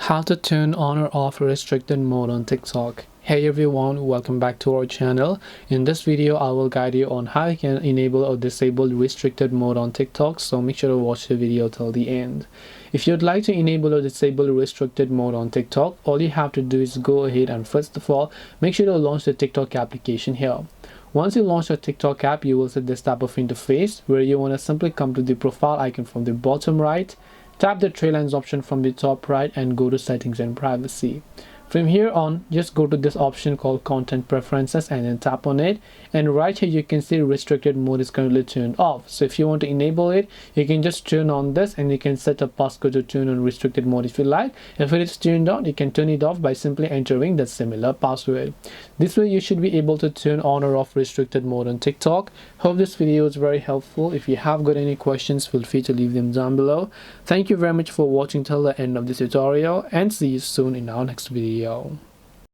How to turn on or off restricted mode on TikTok. Hey everyone, welcome back to our channel. In this video I will guide you on how you can enable or disable restricted mode on TikTok, so make sure to watch the video till the end. If you'd like to enable or disable restricted mode on TikTok, all you have to do is go ahead and first of all make sure to launch the TikTok application here. Once you launch your TikTok app, you will see this type of interface where you want to simply come to the profile icon from the bottom right. Tap the three lines option from the top right and go to settings and privacy. From here on, just go to this option called content preferences and then tap on it, and right here you can see restricted mode is currently turned off. So if you want to enable it, you can just turn on this and you can set a passcode to turn on restricted mode if you like. If it is turned on, you can turn it off by simply entering that similar password. This way you should be able to turn on or off restricted mode on TikTok. Hope this video is very helpful. If you have got any questions, feel free to leave them down below. Thank you very much for watching till the end of this tutorial, and see you soon in our next video.